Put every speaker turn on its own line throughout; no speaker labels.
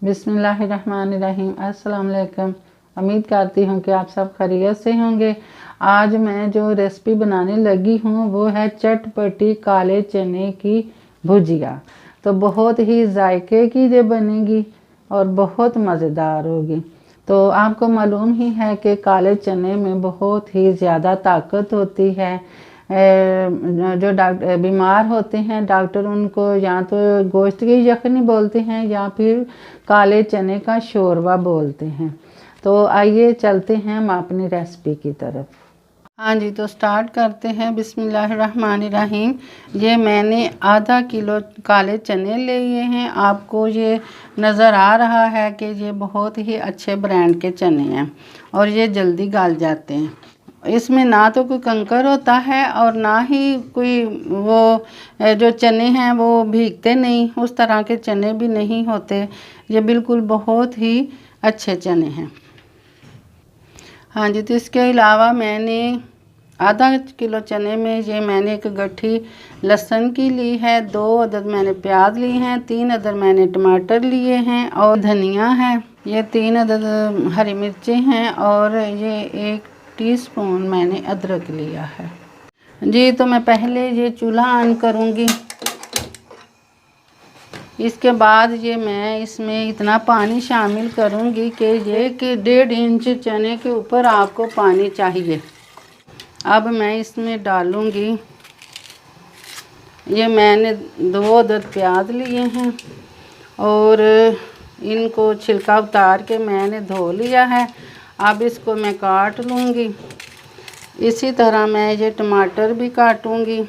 बिस्मिल्लाहिर्रहमानिर्रहीम। अस्सलाम वालेकुम। उम्मीद करती हूँ कि आप सब खैरियत से होंगे। आज मैं जो रेसिपी बनाने लगी हूँ वो है चटपटी काले चने की भुजिया। तो बहुत ही जायके की ये बनेगी और बहुत मज़ेदार होगी। तो आपको मालूम ही है कि काले चने में बहुत ही ज़्यादा ताकत होती है। जो डॉक्टर बीमार होते हैं डॉक्टर उनको या तो गोश्त की यखनी बोलते हैं या फिर काले चने का शोरबा बोलते हैं। तो आइए चलते हैं हम अपनी रेसिपी की तरफ। हाँ जी, तो स्टार्ट करते हैं। बिस्मिल्लाहिर्रहमानिर्रहीम। ये मैंने आधा किलो काले चने लिए हैं। आपको ये नज़र आ रहा है कि ये बहुत ही अच्छे ब्रांड के चने हैं और ये जल्दी गल जाते हैं। इसमें ना तो कोई कंकर होता है और ना ही कोई वो जो चने हैं वो भीगते नहीं, उस तरह के चने भी नहीं होते। ये बिल्कुल बहुत ही अच्छे चने हैं। हाँ जी, तो इसके अलावा मैंने आधा किलो चने में ये मैंने एक गट्ठी लहसुन की ली है, 2 अदद मैंने प्याज ली हैं, 3 अदद मैंने टमाटर लिए हैं और धनिया है, ये 3 अदद हरी मिर्चें हैं और ये 1 टीस्पून मैंने अदरक लिया है जी। तो मैं पहले ये चूल्हा ऑन करूँगी। इसके बाद ये मैं इसमें इतना पानी शामिल करूँगी कि ये कि 1.5 इंच चने के ऊपर आपको पानी चाहिए। अब मैं इसमें डालूँगी, ये मैंने 2 अदद प्याज लिए हैं और इनको छिलका उतार के मैंने धो लिया है। अब इसको मैं काट लूँगी। इसी तरह मैं ये टमाटर भी काटूँगी।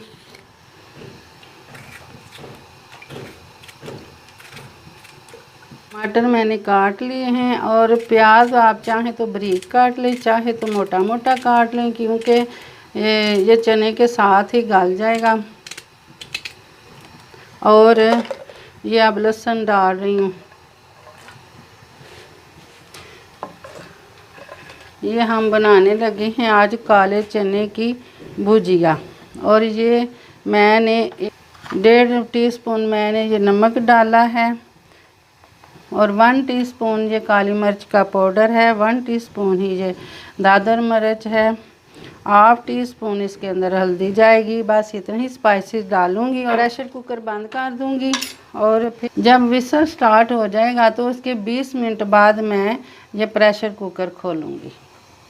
टमाटर मैंने काट लिए हैं और प्याज आप चाहें तो बारीक काट लें, चाहे तो मोटा मोटा काट लें, क्योंकि ये चने के साथ ही गल जाएगा। और ये अब लहसुन डाल रही हूँ। ये हम बनाने लगे हैं आज काले चने की भुजिया। और ये मैंने 1.5 टीस्पून मैंने ये नमक डाला है और 1 टीस्पून ये काली मिर्च का पाउडर है, 1 टीस्पून ही ये दादर मिर्च है, 1/2 टीस्पून इसके अंदर हल्दी जाएगी। बस इतनी स्पाइसेस डालूंगी और प्रेशर कुकर बंद कर दूंगी। और फिर जब विसल स्टार्ट हो जाएगा तो उसके 20 मिनट बाद मैं ये प्रेशर कुकर खोलूंगी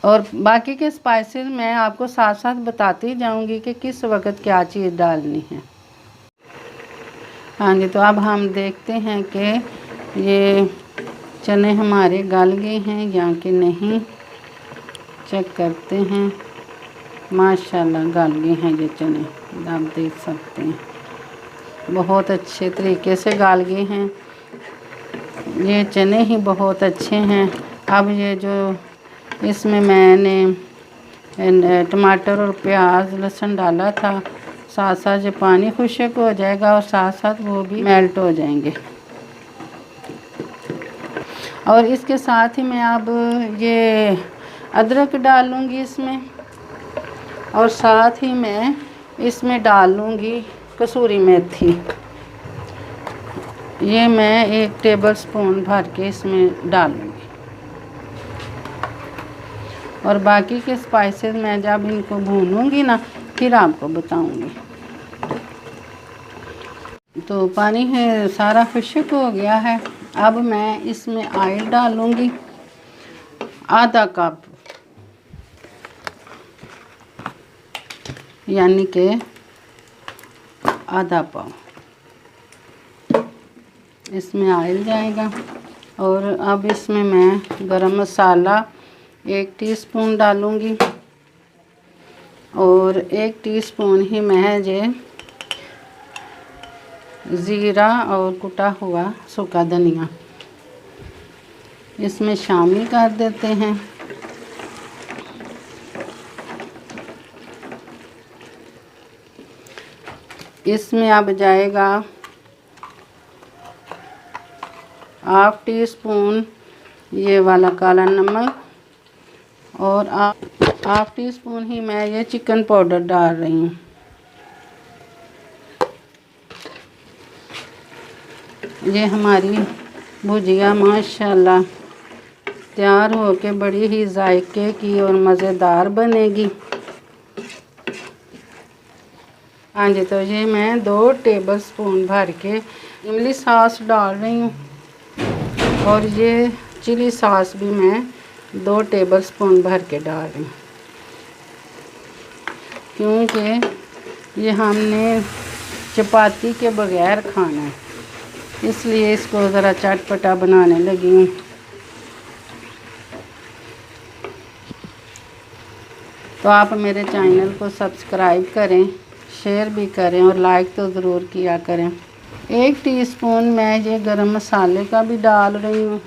और बाकी के स्पाइसेस मैं आपको साथ साथ बताती जाऊंगी कि किस वक्त क्या चीज़ डालनी है। हाँ जी, तो अब हम देखते हैं कि ये चने हमारे गल गए हैं या कि नहीं, चेक करते हैं। माशाल्लाह गल गए हैं ये चने, आप देख सकते हैं बहुत अच्छे तरीके से गल गए हैं। ये चने ही बहुत अच्छे हैं। अब ये जो इसमें मैंने टमाटर और प्याज लहसुन डाला था, साथ साथ ये पानी खुश्क हो जाएगा और साथ साथ वो भी मेल्ट हो जाएंगे। और इसके साथ ही मैं अब ये अदरक डालूँगी इसमें और साथ ही मैं इसमें डालूँगी कसूरी मेथी। ये मैं 1 टेबल स्पून भर के इसमें डालूँगी और बाकी के स्पाइसेस मैं जब इनको भूनूंगी ना फिर आपको बताऊंगी। तो पानी है सारा खुश्क हो गया है। अब मैं इसमें ऑयल डालूंगी, आधा कप, यानी कि आधा पाव इसमें ऑयल जाएगा। और अब इसमें मैं गरम मसाला 1 टीस्पून डालूंगी और 1 टीस्पून ही मैं ये ज़ीरा और कुटा हुआ सूखा धनिया इसमें शामिल कर देते हैं। इसमें अब जाएगा 1/2 टीस्पून ये वाला काला नमक और 1/2 टीस्पून ही मैं ये चिकन पाउडर डाल रही हूँ। ये हमारी भुजिया माशाल्लाह तैयार होके बड़ी ही जायके की और मज़ेदार बनेगी। हाँ जी, तो ये मैं 2 टेबलस्पून भर के इमली सॉस डाल रही हूँ और ये चिली सॉस भी मैं 2 टेबलस्पून भर के डाल रही हूँ, क्योंकि ये हमने चपाती के बगैर खाना है, इसलिए इसको ज़रा चटपटा बनाने लगी हूँ। तो आप मेरे चैनल को सब्सक्राइब करें, शेयर भी करें और लाइक तो ज़रूर किया करें। 1 टीस्पून मैं ये गरम मसाले का भी डाल रही हूँ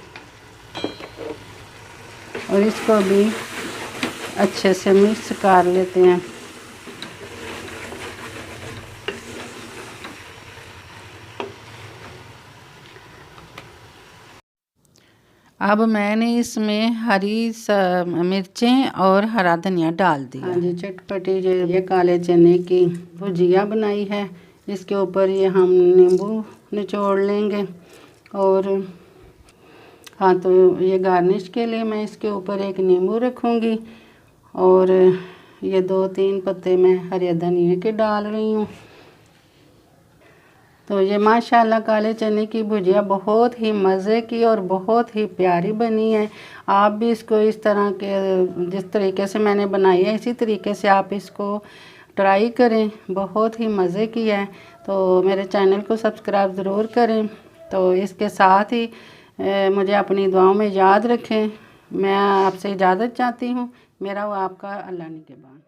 और इसको भी अच्छे से मिक्स कर लेते हैं। अब मैंने इसमें हरी मिर्चें और हरा धनिया डाल दिया। हाँ जी, चटपटी ये काले चने की भुजिया बनाई है। इसके ऊपर ये हम नींबू निचोड़ लेंगे और हाँ, तो ये गार्निश के लिए मैं इसके ऊपर एक नींबू रखूँगी और ये 2-3 पत्ते मैं हरे धनिया के डाल रही हूँ। तो ये माशाल्लाह काले चने की भुजिया बहुत ही मज़े की और बहुत ही प्यारी बनी है। आप भी इसको इस तरह के जिस तरीके से मैंने बनाई है इसी तरीके से आप इसको ट्राई करें, बहुत ही मज़े की है। तो मेरे चैनल को सब्सक्राइब ज़रूर करें। तो इसके साथ ही मुझे अपनी दुआओं में याद रखें। मैं आपसे इजाज़त चाहती हूँ। मेरा वो आपका अल्लाह निगहबान।